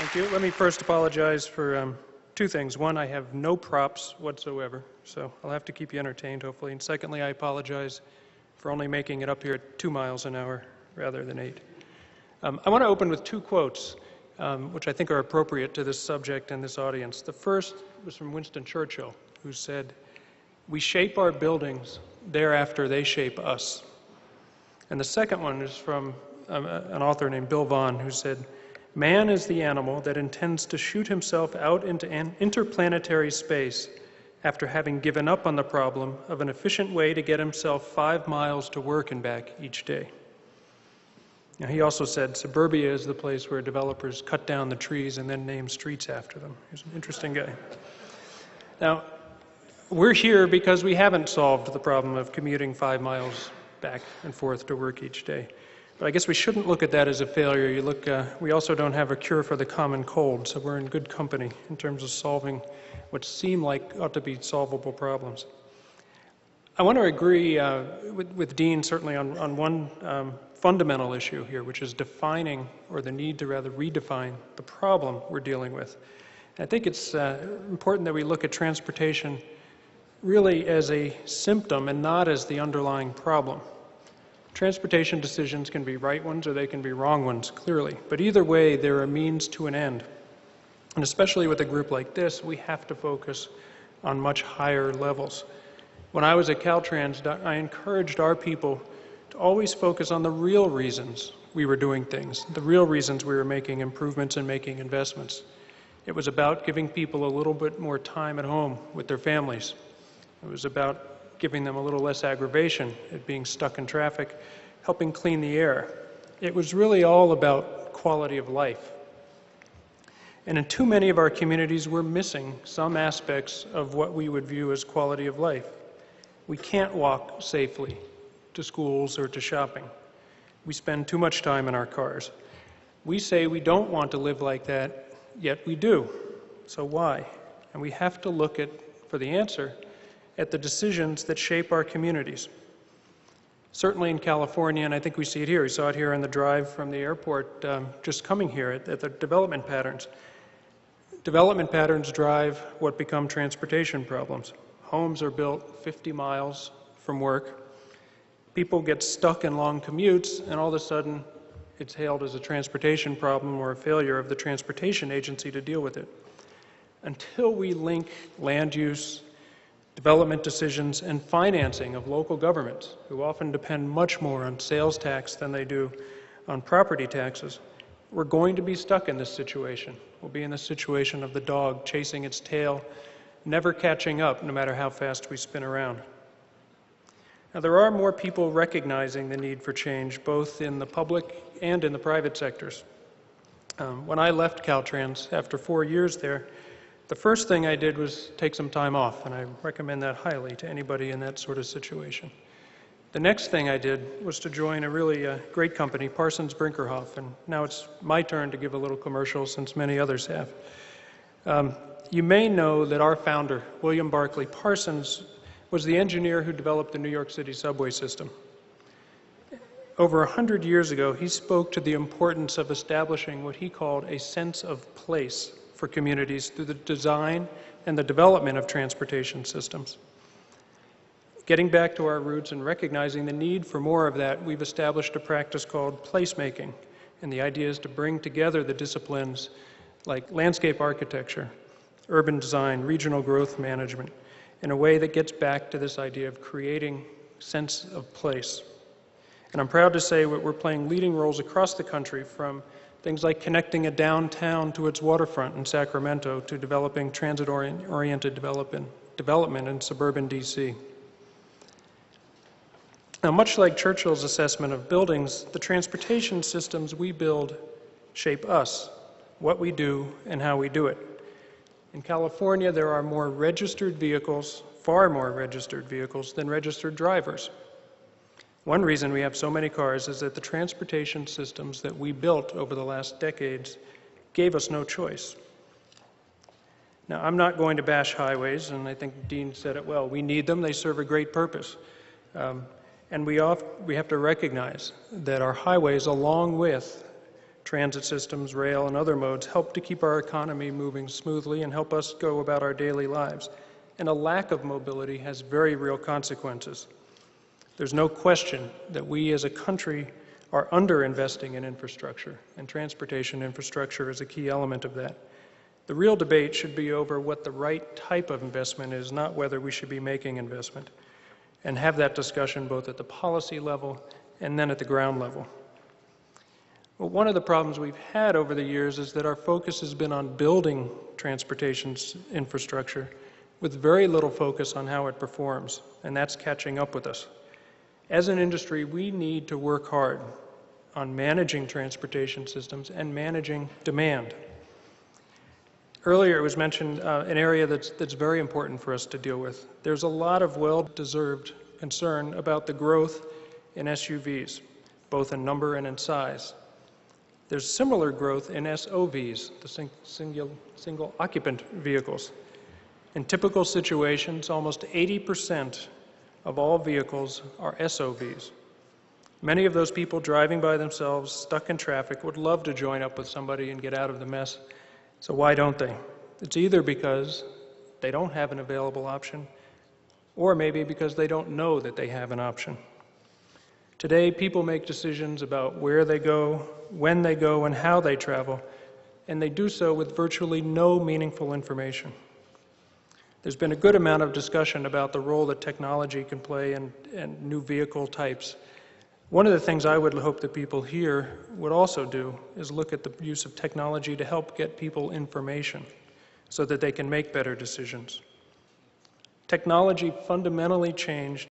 Thank you. Let me first apologize for two things. One, I have no props whatsoever, so I'll have to keep you entertained, hopefully. And secondly, I apologize for only making it up here at 2 miles an hour rather than 8. I want to open with two quotes, which I think are appropriate to this subject and this audience. The first was from Winston Churchill, who said, "We shape our buildings, thereafter they shape us." And the second one is from an author named Bill Vaughan, who said, "Man is the animal that intends to shoot himself out into an interplanetary space after having given up on the problem of an efficient way to get himself 5 miles to work and back each day." Now, he also said suburbia is the place where developers cut down the trees and then name streets after them. He's an interesting guy. Now, we're here because we haven't solved the problem of commuting 5 miles back and forth to work each day. But I guess we shouldn't look at that as a failure. We also don't have a cure for the common cold, so we're in good company in terms of solving what seem like ought to be solvable problems. I want to agree with Dean certainly on one fundamental issue here, which is defining, or the need to rather redefine, the problem we're dealing with. And I think it's important that we look at transportation really as a symptom and not as the underlying problem. Transportation decisions can be right ones or they can be wrong ones, clearly. But either way, they're a means to an end. And especially with a group like this, we have to focus on much higher levels. When I was at Caltrans, I encouraged our people to always focus on the real reasons we were doing things, the real reasons we were making improvements and making investments. It was about giving people a little bit more time at home with their families. It was about giving them a little less aggravation at being stuck in traffic, helping clean the air. It was really all about quality of life. And in too many of our communities, we're missing some aspects of what we would view as quality of life. We can't walk safely to schools or to shopping. We spend too much time in our cars. We say we don't want to live like that, yet we do. So why? And we have to look for the answer at the decisions that shape our communities. Certainly in California, and I think we see it here, we saw it here on the drive from the airport just coming here at the development patterns. Development patterns drive what become transportation problems. Homes are built 50 miles from work. People get stuck in long commutes, and all of a sudden it's hailed as a transportation problem or a failure of the transportation agency to deal with it. Until we link land use, development decisions, and financing of local governments, who often depend much more on sales tax than they do on property taxes, we're going to be stuck in this situation. We'll be in the situation of the dog chasing its tail, never catching up, no matter how fast we spin around. Now, there are more people recognizing the need for change, both in the public and in the private sectors. When I left Caltrans after 4 years there, the first thing I did was take some time off, and I recommend that highly to anybody in that sort of situation. The next thing I did was to join a really great company, Parsons Brinckerhoff, and now it's my turn to give a little commercial since many others have. You may know that our founder, William Barclay Parsons, was the engineer who developed the New York City subway system. Over 100 years ago, he spoke to the importance of establishing what he called a sense of place for communities through the design and the development of transportation systems. Getting back to our roots and recognizing the need for more of that, we've established a practice called placemaking. And the idea is to bring together the disciplines like landscape architecture, urban design, regional growth management, in a way that gets back to this idea of creating sense of place. And I'm proud to say we're playing leading roles across the country, from things like connecting a downtown to its waterfront in Sacramento to developing transit-oriented development in suburban DC. Now, much like Churchill's assessment of buildings, the transportation systems we build shape us, what we do, and how we do it. In California, there are more registered vehicles, far more registered vehicles, than registered drivers. One reason we have so many cars is that the transportation systems that we built over the last decades gave us no choice. Now, I'm not going to bash highways, and I think Dean said it well. We need them. They serve a great purpose. And we have to recognize that our highways, along with Transit systems, rail, and other modes help to keep our economy moving smoothly and help us go about our daily lives. And a lack of mobility has very real consequences. There's no question that we as a country are underinvesting in infrastructure, and transportation infrastructure is a key element of that. The real debate should be over what the right type of investment is, not whether we should be making investment, and have that discussion both at the policy level and then at the ground level. Well, one of the problems we've had over the years is that our focus has been on building transportation infrastructure with very little focus on how it performs, and that's catching up with us. As an industry, we need to work hard on managing transportation systems and managing demand. Earlier it was mentioned an area that's very important for us to deal with. There's a lot of well-deserved concern about the growth in SUVs, both in number and in size. There's similar growth in SOVs, the single occupant vehicles. In typical situations, almost 80% of all vehicles are SOVs. Many of those people driving by themselves, stuck in traffic, would love to join up with somebody and get out of the mess. So why don't they? It's either because they don't have an available option, or maybe because they don't know that they have an option. Today, people make decisions about where they go, when they go, and how they travel, and they do so with virtually no meaningful information. There's been a good amount of discussion about the role that technology can play in new vehicle types. One of the things I would hope that people here would also do is look at the use of technology to help get people information so that they can make better decisions. Technology fundamentally changed